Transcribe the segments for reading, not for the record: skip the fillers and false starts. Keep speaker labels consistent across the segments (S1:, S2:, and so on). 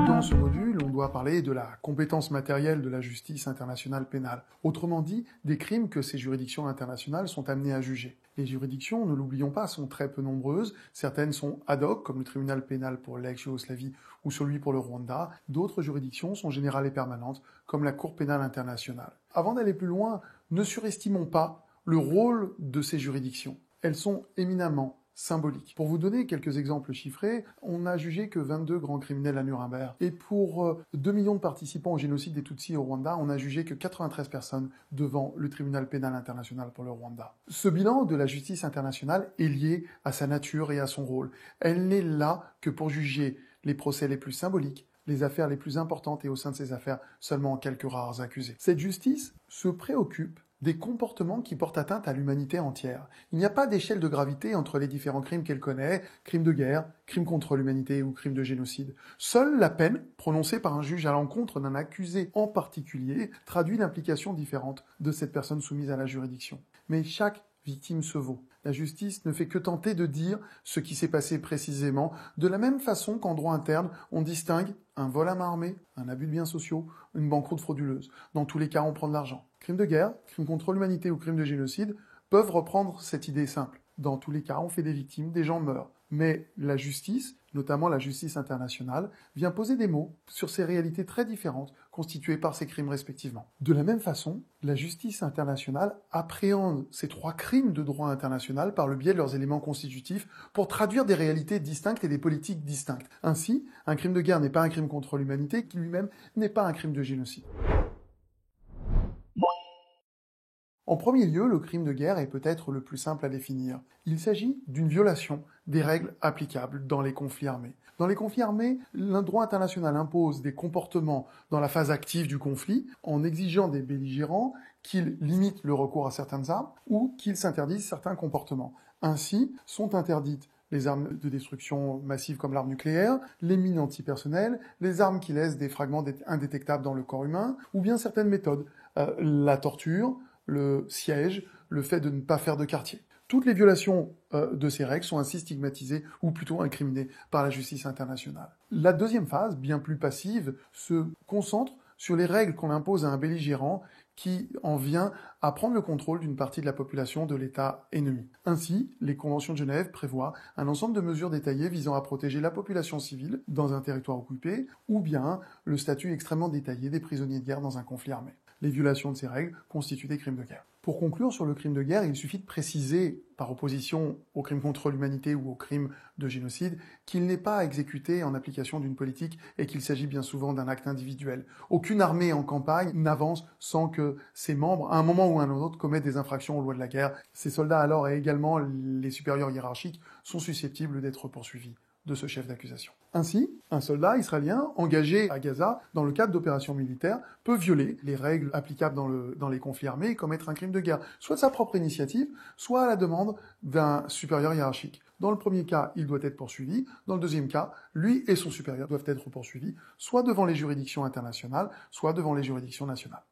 S1: Dans ce module, on doit parler de la compétence matérielle de la justice internationale pénale. Autrement dit, des crimes que ces juridictions internationales sont amenées à juger. Les juridictions, ne l'oublions pas, sont très peu nombreuses. Certaines sont ad hoc, comme le tribunal pénal pour l'ex-Yougoslavie ou celui pour le Rwanda. D'autres juridictions sont générales et permanentes, comme la Cour pénale internationale. Avant d'aller plus loin, ne surestimons pas le rôle de ces juridictions. Elles sont éminemment symbolique. Pour vous donner quelques exemples chiffrés, on n'a jugé que 22 grands criminels à Nuremberg. Et pour 2 millions de participants au génocide des Tutsis au Rwanda, on n'a jugé que 93 personnes devant le tribunal pénal international pour le Rwanda. Ce bilan de la justice internationale est lié à sa nature et à son rôle. Elle n'est là que pour juger les procès les plus symboliques, les affaires les plus importantes et au sein de ces affaires, seulement quelques rares accusés. Cette justice se préoccupe des comportements qui portent atteinte à l'humanité entière. Il n'y a pas d'échelle de gravité entre les différents crimes qu'elle connaît, crimes de guerre, crimes contre l'humanité ou crimes de génocide. Seule la peine, prononcée par un juge à l'encontre d'un accusé en particulier, traduit l'implication différente de cette personne soumise à la juridiction. Mais chaque victime se vaut. La justice ne fait que tenter de dire ce qui s'est passé précisément, de la même façon qu'en droit interne, on distingue un vol à main armée, un abus de biens sociaux, une banqueroute frauduleuse. Dans tous les cas, on prend de l'argent. Crimes de guerre, crimes contre l'humanité ou crimes de génocide peuvent reprendre cette idée simple. Dans tous les cas, on fait des victimes, des gens meurent. Mais la justice, notamment la justice internationale, vient poser des mots sur ces réalités très différentes constituées par ces crimes respectivement. De la même façon, la justice internationale appréhende ces 3 crimes de droit international par le biais de leurs éléments constitutifs pour traduire des réalités distinctes et des politiques distinctes. Ainsi, un crime de guerre n'est pas un crime contre l'humanité qui lui-même n'est pas un crime de génocide. En premier lieu, le crime de guerre est peut-être le plus simple à définir. Il s'agit d'une violation des règles applicables dans les conflits armés. Dans les conflits armés, le droit international impose des comportements dans la phase active du conflit en exigeant des belligérants qu'ils limitent le recours à certaines armes ou qu'ils s'interdisent certains comportements. Ainsi, sont interdites les armes de destruction massive comme l'arme nucléaire, les mines antipersonnelles, les armes qui laissent des fragments indétectables dans le corps humain, ou bien certaines méthodes, la torture, le siège, le fait de ne pas faire de quartier. Toutes les violations de ces règles sont ainsi stigmatisées ou plutôt incriminées par la justice internationale. La deuxième phase, bien plus passive, se concentre sur les règles qu'on impose à un belligérant qui en vient à prendre le contrôle d'une partie de la population de l'État ennemi. Ainsi, les conventions de Genève prévoient un ensemble de mesures détaillées visant à protéger la population civile dans un territoire occupé, ou bien le statut extrêmement détaillé des prisonniers de guerre dans un conflit armé. Les violations de ces règles constituent des crimes de guerre. Pour conclure sur le crime de guerre, il suffit de préciser, par opposition aux crimes contre l'humanité ou aux crimes de génocide, qu'il n'est pas exécuté en application d'une politique et qu'il s'agit bien souvent d'un acte individuel. Aucune armée en campagne n'avance sans que ses membres, à un moment ou à un autre, commettent des infractions aux lois de la guerre. Ces soldats alors et également les supérieurs hiérarchiques sont susceptibles d'être poursuivis de ce chef d'accusation. Ainsi, un soldat israélien engagé à Gaza dans le cadre d'opérations militaires peut violer les règles applicables dans les conflits armés et commettre un crime de guerre, soit de sa propre initiative, soit à la demande d'un supérieur hiérarchique. Dans le premier cas, il doit être poursuivi. Dans le deuxième cas, lui et son supérieur doivent être poursuivis, soit devant les juridictions internationales, soit devant les juridictions nationales.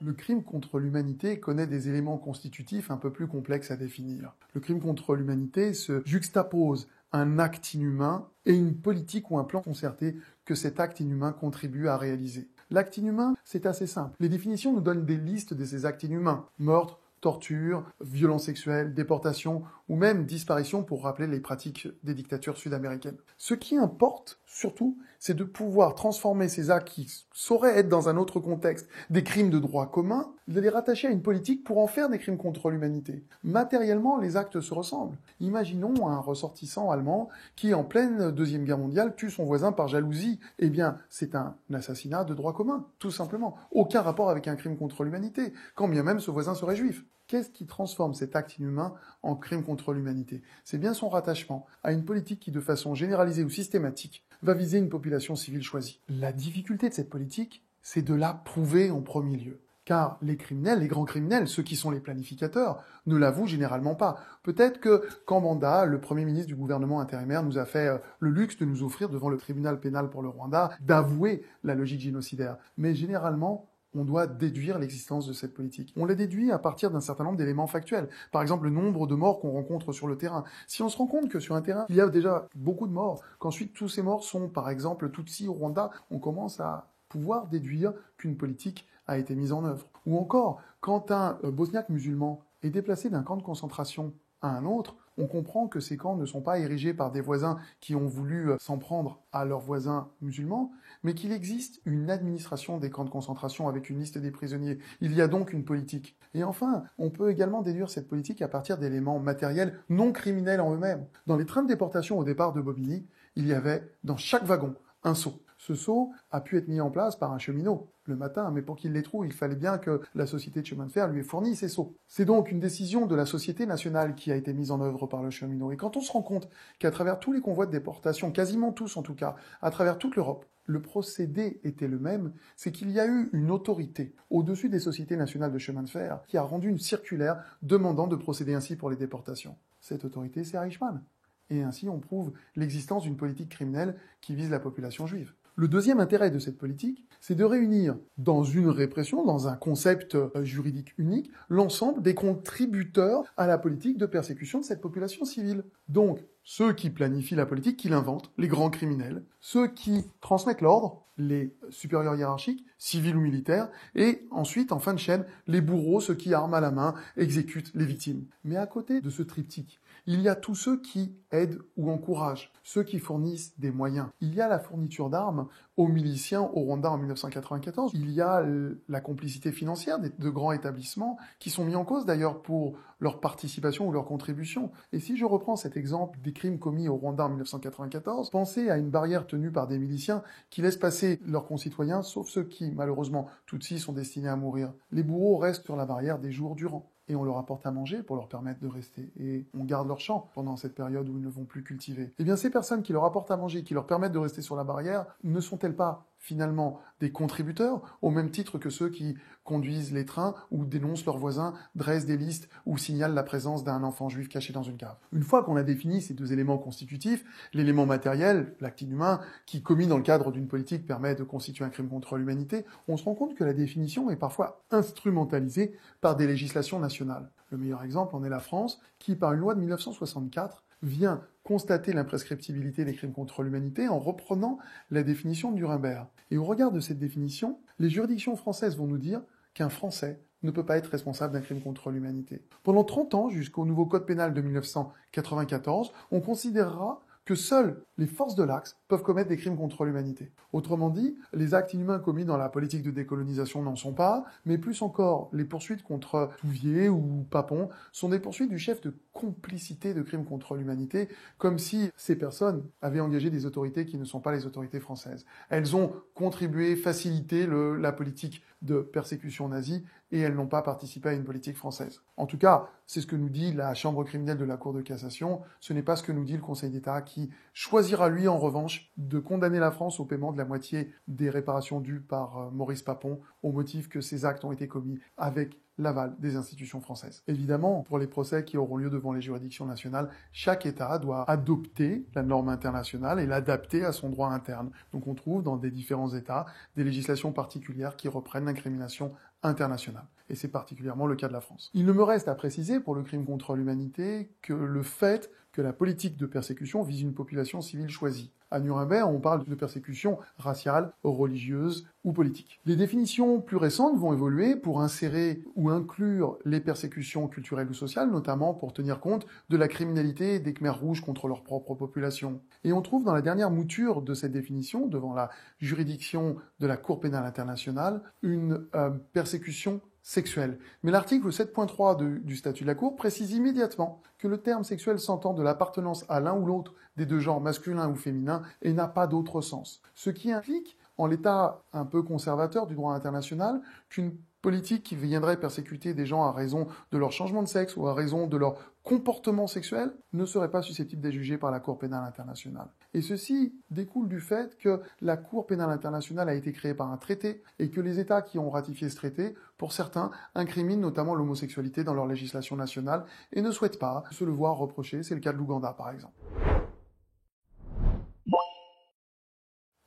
S1: Le crime contre l'humanité connaît des éléments constitutifs un peu plus complexes à définir. Le crime contre l'humanité se juxtapose un acte inhumain et une politique ou un plan concerté que cet acte inhumain contribue à réaliser. L'acte inhumain, c'est assez simple. Les définitions nous donnent des listes de ces actes inhumains. Meurtre, torture, violences sexuelles, déportation ou même disparition pour rappeler les pratiques des dictatures sud-américaines. Ce qui importe, surtout, c'est de pouvoir transformer ces actes qui sauraient être dans un autre contexte des crimes de droit commun, de les rattacher à une politique pour en faire des crimes contre l'humanité. Matériellement, les actes se ressemblent. Imaginons un ressortissant allemand qui, en pleine Deuxième Guerre mondiale, tue son voisin par jalousie. Eh bien, c'est un assassinat de droit commun, tout simplement. Aucun rapport avec un crime contre l'humanité, quand bien même ce voisin serait juif. Qu'est-ce qui transforme cet acte inhumain en crime contre l'humanité? C'est bien son rattachement à une politique qui, de façon généralisée ou systématique, va viser une population civile choisie. La difficulté de cette politique, c'est de la prouver en premier lieu. Car les criminels, les grands criminels, ceux qui sont les planificateurs, ne l'avouent généralement pas. Peut-être que, qu'en mandat, le Premier ministre du gouvernement intérimaire nous a fait le luxe de nous offrir devant le tribunal pénal pour le Rwanda d'avouer la logique génocidaire. Mais généralement, on doit déduire l'existence de cette politique. On la déduit à partir d'un certain nombre d'éléments factuels. Par exemple, le nombre de morts qu'on rencontre sur le terrain. Si on se rend compte que sur un terrain, il y a déjà beaucoup de morts, qu'ensuite tous ces morts sont, par exemple, Tutsis au Rwanda, on commence à pouvoir déduire qu'une politique a été mise en œuvre. Ou encore, quand un Bosniaque musulman est déplacé d'un camp de concentration à un autre, on comprend que ces camps ne sont pas érigés par des voisins qui ont voulu s'en prendre à leurs voisins musulmans, mais qu'il existe une administration des camps de concentration avec une liste des prisonniers. Il y a donc une politique. Et enfin, on peut également déduire cette politique à partir d'éléments matériels non criminels en eux-mêmes. Dans les trains de déportation au départ de Bobigny, il y avait dans chaque wagon un seau. Ce seau a pu être mis en place par un cheminot le matin, mais pour qu'il les trouve, il fallait bien que la société de chemin de fer lui ait fourni ces seaux. C'est donc une décision de la Société nationale qui a été mise en œuvre par le cheminot. Et quand on se rend compte qu'à travers tous les convois de déportation, quasiment tous en tout cas, à travers toute l'Europe, le procédé était le même, c'est qu'il y a eu une autorité au-dessus des sociétés nationales de chemin de fer qui a rendu une circulaire demandant de procéder ainsi pour les déportations. Cette autorité, c'est Eichmann. Et ainsi, on prouve l'existence d'une politique criminelle qui vise la population juive. Le deuxième intérêt de cette politique, c'est de réunir dans une répression, dans un concept juridique unique, l'ensemble des contributeurs à la politique de persécution de cette population civile. Donc, ceux qui planifient la politique, qui l'inventent, les grands criminels, ceux qui transmettent l'ordre, les supérieurs hiérarchiques, civils ou militaires, et ensuite, en fin de chaîne, les bourreaux, ceux qui, armes à la main, exécutent les victimes. Mais à côté de ce triptyque, il y a tous ceux qui aident ou encouragent, ceux qui fournissent des moyens. Il y a la fourniture d'armes aux miliciens au Rwanda en 1994. Il y a la complicité financière de grands établissements qui sont mis en cause d'ailleurs pour leur participation ou leur contribution. Et si je reprends cet exemple des crimes commis au Rwanda en 1994, pensez à une barrière tenue par des miliciens qui laissent passer leurs concitoyens, sauf ceux qui, malheureusement, Tutsis, sont destinés à mourir. Les bourreaux restent sur la barrière des jours durant. Et on leur apporte à manger pour leur permettre de rester. Et on garde leurs champs pendant cette période où ils ne vont plus cultiver. Eh bien, ces personnes qui leur apportent à manger, qui leur permettent de rester sur la barrière, ne sont-elles pas finalement des contributeurs, au même titre que ceux qui conduisent les trains ou dénoncent leurs voisins, dressent des listes ou signalent la présence d'un enfant juif caché dans une cave. Une fois qu'on a défini ces deux éléments constitutifs, l'élément matériel, l'acte inhumain, qui commis dans le cadre d'une politique permet de constituer un crime contre l'humanité, on se rend compte que la définition est parfois instrumentalisée par des législations nationales. Le meilleur exemple en est la France, qui par une loi de 1964 vient constater l'imprescriptibilité des crimes contre l'humanité en reprenant la définition de Nuremberg. Et au regard de cette définition, les juridictions françaises vont nous dire qu'un Français ne peut pas être responsable d'un crime contre l'humanité. Pendant 30 ans, jusqu'au nouveau code pénal de 1994, on considérera que seules les forces de l'Axe peuvent commettre des crimes contre l'humanité. Autrement dit, les actes inhumains commis dans la politique de décolonisation n'en sont pas, mais plus encore, les poursuites contre Touvier ou Papon sont des poursuites du chef de complicité de crimes contre l'humanité, comme si ces personnes avaient engagé des autorités qui ne sont pas les autorités françaises. Elles ont contribué, facilité la politique de persécution nazie, et elles n'ont pas participé à une politique française. En tout cas, c'est ce que nous dit la chambre criminelle de la Cour de cassation, ce n'est pas ce que nous dit le Conseil d'État qui choisira lui en revanche de condamner la France au paiement de la moitié des réparations dues par Maurice Papon au motif que ces actes ont été commis avec l'aval des institutions françaises. Évidemment, pour les procès qui auront lieu devant les juridictions nationales, chaque État doit adopter la norme internationale et l'adapter à son droit interne. Donc on trouve dans des différents États des législations particulières qui reprennent l'incrimination internationale. Et c'est particulièrement le cas de la France. Il ne me reste à préciser pour le crime contre l'humanité que le fait que la politique de persécution vise une population civile choisie. À Nuremberg, on parle de persécution raciale, religieuse ou politique. Les définitions plus récentes vont évoluer pour insérer ou inclure les persécutions culturelles ou sociales, notamment pour tenir compte de la criminalité des Khmers rouges contre leur propre population. Et on trouve dans la dernière mouture de cette définition, devant la juridiction de la Cour pénale internationale, une persécution sexuelle. Mais l'article 7.3 du statut de la Cour précise immédiatement que le terme sexuel s'entend de l'appartenance à l'un ou l'autre des deux genres masculin ou féminin et n'a pas d'autre sens. Ce qui implique, en l'état un peu conservateur du droit international, qu'une politique qui viendrait persécuter des gens à raison de leur changement de sexe ou à raison de leur comportement sexuel ne serait pas susceptible d'être jugée par la Cour pénale internationale. Et ceci découle du fait que la Cour pénale internationale a été créée par un traité et que les États qui ont ratifié ce traité, pour certains, incriminent notamment l'homosexualité dans leur législation nationale et ne souhaitent pas se le voir reprocher. C'est le cas de l'Ouganda, par exemple.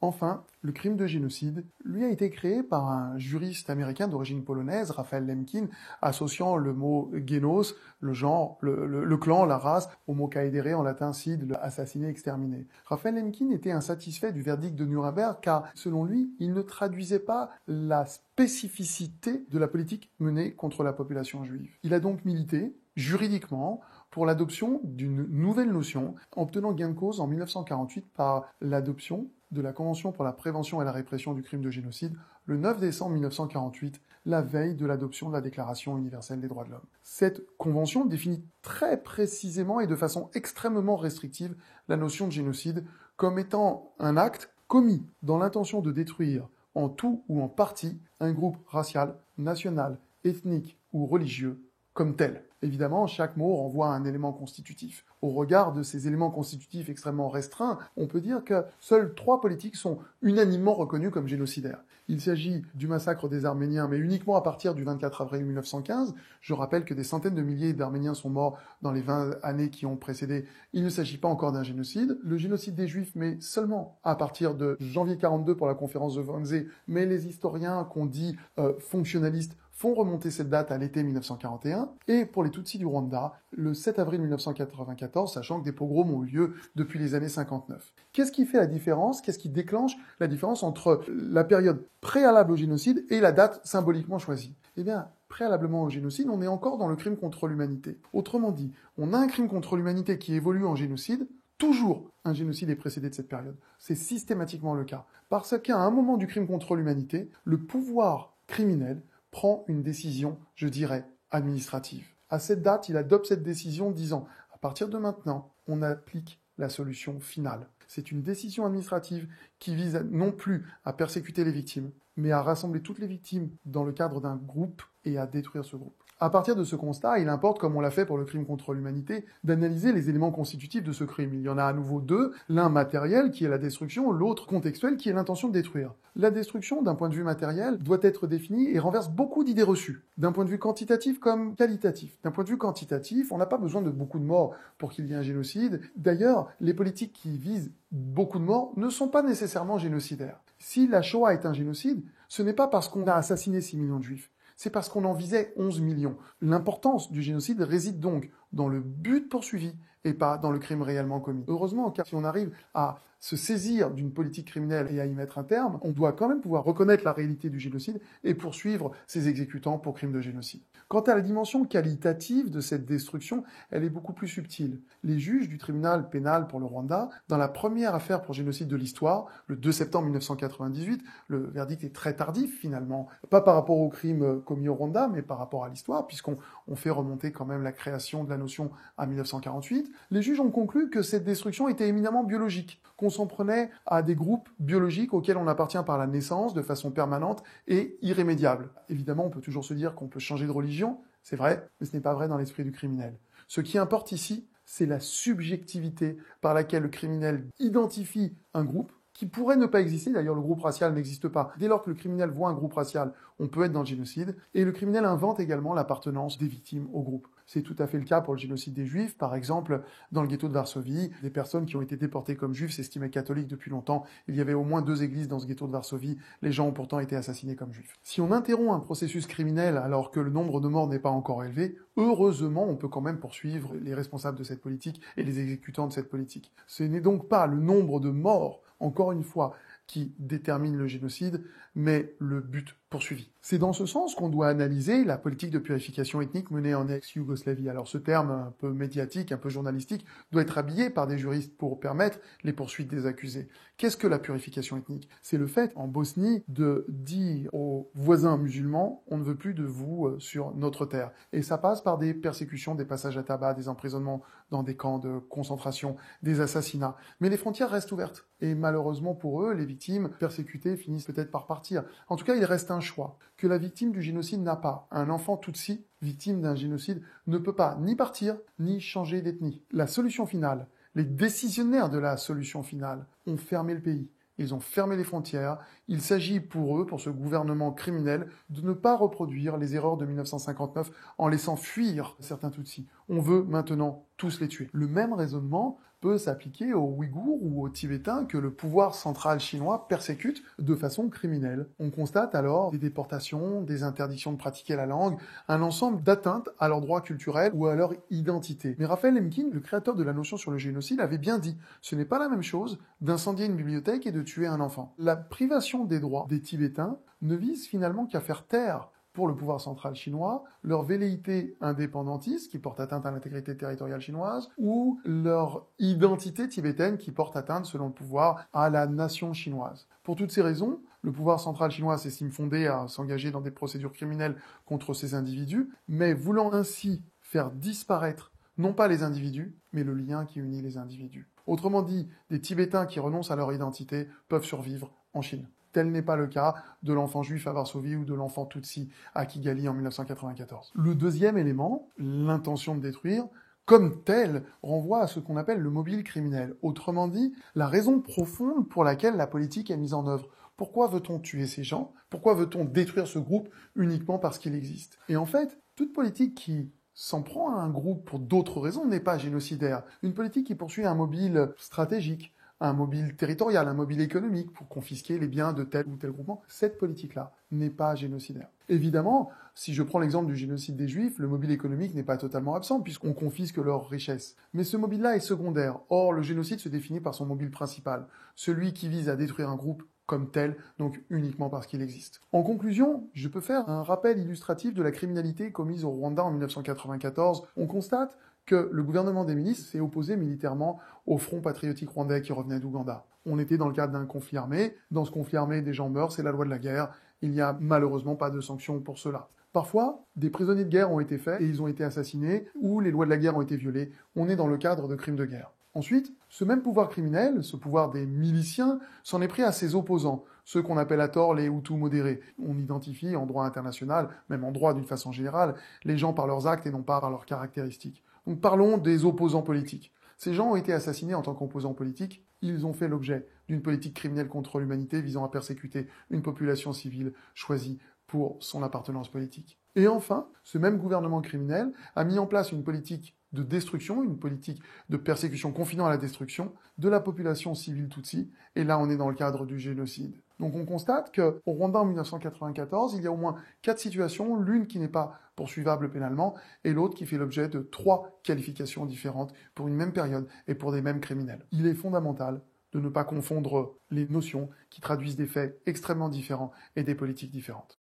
S1: Enfin, le crime de génocide, lui, a été créé par un juriste américain d'origine polonaise, Raphaël Lemkin, associant le mot génos, le genre, le clan, la race, au mot caedere en latin cide, assassiner, exterminer. Raphaël Lemkin était insatisfait du verdict de Nuremberg car, selon lui, il ne traduisait pas la spécificité de la politique menée contre la population juive. Il a donc milité, juridiquement, pour l'adoption d'une nouvelle notion, obtenant gain de cause en 1948 par l'adoption de la Convention pour la prévention et la répression du crime de génocide le 9 décembre 1948, la veille de l'adoption de la Déclaration universelle des droits de l'homme. Cette convention définit très précisément et de façon extrêmement restrictive la notion de génocide comme étant un acte commis dans l'intention de détruire en tout ou en partie un groupe racial, national, ethnique ou religieux comme tel. Évidemment, chaque mot renvoie à un élément constitutif. Au regard de ces éléments constitutifs extrêmement restreints, on peut dire que seuls 3 politiques sont unanimement reconnus comme génocidaires. Il s'agit du massacre des Arméniens, mais uniquement à partir du 24 avril 1915. Je rappelle que des centaines de milliers d'Arméniens sont morts dans les 20 années qui ont précédé. Il ne s'agit pas encore d'un génocide. Le génocide des Juifs, mais seulement à partir de janvier 42 pour la conférence de Wannsee, mais les historiens qu'on dit fonctionnalistes font remonter cette date à l'été 1941, et pour les Tutsis du Rwanda, le 7 avril 1994, sachant que des pogroms ont eu lieu depuis les années 59. Qu'est-ce qui fait la différence? Qu'est-ce qui déclenche la différence entre la période préalable au génocide et la date symboliquement choisie? Eh bien, préalablement au génocide, on est encore dans le crime contre l'humanité. Autrement dit, on a un crime contre l'humanité qui évolue en génocide. Toujours un génocide est précédé de cette période. C'est systématiquement le cas. Parce qu'à un moment du crime contre l'humanité, le pouvoir criminel prend une décision, je dirais, administrative. À cette date, il adopte cette décision disant « à partir de maintenant, on applique la solution finale ». C'est une décision administrative qui vise non plus à persécuter les victimes, mais à rassembler toutes les victimes dans le cadre d'un groupe et à détruire ce groupe. À partir de ce constat, il importe, comme on l'a fait pour le crime contre l'humanité, d'analyser les éléments constitutifs de ce crime. Il y en a à nouveau 2, l'un matériel, qui est la destruction, l'autre contextuel, qui est l'intention de détruire. La destruction, d'un point de vue matériel, doit être définie et renverse beaucoup d'idées reçues, d'un point de vue quantitatif comme qualitatif. D'un point de vue quantitatif, on n'a pas besoin de beaucoup de morts pour qu'il y ait un génocide. D'ailleurs, les politiques qui visent beaucoup de morts ne sont pas nécessairement génocidaires. Si la Shoah est un génocide, ce n'est pas parce qu'on a assassiné 6 millions de juifs. C'est parce qu'on en visait 11 millions. L'importance du génocide réside donc dans le but poursuivi et pas dans le crime réellement commis. Heureusement, car si on arrive à se saisir d'une politique criminelle et à y mettre un terme, on doit quand même pouvoir reconnaître la réalité du génocide et poursuivre ses exécutants pour crimes de génocide. Quant à la dimension qualitative de cette destruction, elle est beaucoup plus subtile. Les juges du tribunal pénal pour le Rwanda, dans la première affaire pour génocide de l'histoire, le 2 septembre 1998, le verdict est très tardif finalement, pas par rapport au crime commis au Rwanda, mais par rapport à l'histoire, puisqu'on fait remonter quand même la création de la notion à 1948, les juges ont conclu que cette destruction était éminemment biologique, qu'on s'en prenait à des groupes biologiques auxquels on appartient par la naissance de façon permanente et irrémédiable. Évidemment, on peut toujours se dire qu'on peut changer de religion, c'est vrai, mais ce n'est pas vrai dans l'esprit du criminel. Ce qui importe ici, c'est la subjectivité par laquelle le criminel identifie un groupe qui pourrait ne pas exister, d'ailleurs le groupe racial n'existe pas. Dès lors que le criminel voit un groupe racial, on peut être dans le génocide, et le criminel invente également l'appartenance des victimes au groupe. C'est tout à fait le cas pour le génocide des Juifs, par exemple, dans le ghetto de Varsovie, des personnes qui ont été déportées comme juifs s'estimaient catholiques depuis longtemps, il y avait au moins 2 églises dans ce ghetto de Varsovie, les gens ont pourtant été assassinés comme juifs. Si on interrompt un processus criminel alors que le nombre de morts n'est pas encore élevé, heureusement on peut quand même poursuivre les responsables de cette politique et les exécutants de cette politique. Ce n'est donc pas le nombre de morts, encore une fois, qui détermine le génocide, mais le but poursuivi. C'est dans ce sens qu'on doit analyser la politique de purification ethnique menée en ex-Yougoslavie. Alors ce terme un peu médiatique, un peu journalistique, doit être habillé par des juristes pour permettre les poursuites des accusés. Qu'est-ce que la purification ethnique? C'est le fait, en Bosnie, de dire aux voisins musulmans « on ne veut plus de vous sur notre terre ». Et ça passe par des persécutions, des passages à tabac, des emprisonnements dans des camps de concentration, des assassinats. Mais les frontières restent ouvertes. Et malheureusement pour eux, les victimes persécutées finissent peut-être par partir. En tout cas, il reste un choix que la victime du génocide n'a pas. Un enfant Tutsi, victime d'un génocide, ne peut pas ni partir, ni changer d'ethnie. La solution finale, les décisionnaires de la solution finale ont fermé le pays. Ils ont fermé les frontières. Il s'agit pour eux, pour ce gouvernement criminel, de ne pas reproduire les erreurs de 1959 en laissant fuir certains Tutsis. On veut maintenant tous les tuer. Le même raisonnement peut s'appliquer aux Ouïghours ou aux Tibétains que le pouvoir central chinois persécute de façon criminelle. On constate alors des déportations, des interdictions de pratiquer la langue, un ensemble d'atteintes à leurs droits culturels ou à leur identité. Mais Raphaël Lemkin, le créateur de la notion sur le génocide, avait bien dit « ce n'est pas la même chose d'incendier une bibliothèque et de tuer un enfant ». La privation des droits des Tibétains ne vise finalement qu'à faire taire pour le pouvoir central chinois, leur velléité indépendantiste qui porte atteinte à l'intégrité territoriale chinoise, ou leur identité tibétaine qui porte atteinte, selon le pouvoir, à la nation chinoise. Pour toutes ces raisons, le pouvoir central chinois s'estime fondé à s'engager dans des procédures criminelles contre ces individus, mais voulant ainsi faire disparaître non pas les individus, mais le lien qui unit les individus. Autrement dit, des Tibétains qui renoncent à leur identité peuvent survivre en Chine. Tel n'est pas le cas de l'enfant juif à Varsovie ou de l'enfant Tutsi à Kigali en 1994. Le deuxième élément, l'intention de détruire, comme tel, renvoie à ce qu'on appelle le mobile criminel. Autrement dit, la raison profonde pour laquelle la politique est mise en œuvre. Pourquoi veut-on tuer ces gens? Pourquoi veut-on détruire ce groupe uniquement parce qu'il existe? Et en fait, toute politique qui s'en prend à un groupe pour d'autres raisons n'est pas génocidaire. Une politique qui poursuit un mobile stratégique, un mobile territorial, un mobile économique pour confisquer les biens de tel ou tel groupement, cette politique-là n'est pas génocidaire. Évidemment, si je prends l'exemple du génocide des Juifs, le mobile économique n'est pas totalement absent puisqu'on confisque leurs richesses. Mais ce mobile-là est secondaire. Or, le génocide se définit par son mobile principal, celui qui vise à détruire un groupe comme tel, donc uniquement parce qu'il existe. En conclusion, je peux faire un rappel illustratif de la criminalité commise au Rwanda en 1994. On constate que le gouvernement des milices s'est opposé militairement au Front patriotique rwandais qui revenait d'Ouganda. On était dans le cadre d'un conflit armé. Dans ce conflit armé, des gens meurent, c'est la loi de la guerre. Il n'y a malheureusement pas de sanctions pour cela. Parfois, des prisonniers de guerre ont été faits et ils ont été assassinés, ou les lois de la guerre ont été violées. On est dans le cadre de crimes de guerre. Ensuite, ce même pouvoir criminel, ce pouvoir des miliciens, s'en est pris à ses opposants, ceux qu'on appelle à tort les Hutus modérés. On identifie en droit international, même en droit d'une façon générale, les gens par leurs actes et non pas par leurs caractéristiques. Donc parlons des opposants politiques. Ces gens ont été assassinés en tant qu'opposants politiques. Ils ont fait l'objet d'une politique criminelle contre l'humanité visant à persécuter une population civile choisie pour son appartenance politique. Et enfin, ce même gouvernement criminel a mis en place une politique de destruction, une politique de persécution confinant à la destruction de la population civile Tutsi, et là on est dans le cadre du génocide. Donc on constate qu'au Rwanda en 1994, il y a au moins 4 situations, l'une qui n'est pas poursuivable pénalement, et l'autre qui fait l'objet de 3 qualifications différentes pour une même période et pour des mêmes criminels. Il est fondamental de ne pas confondre les notions qui traduisent des faits extrêmement différents et des politiques différentes.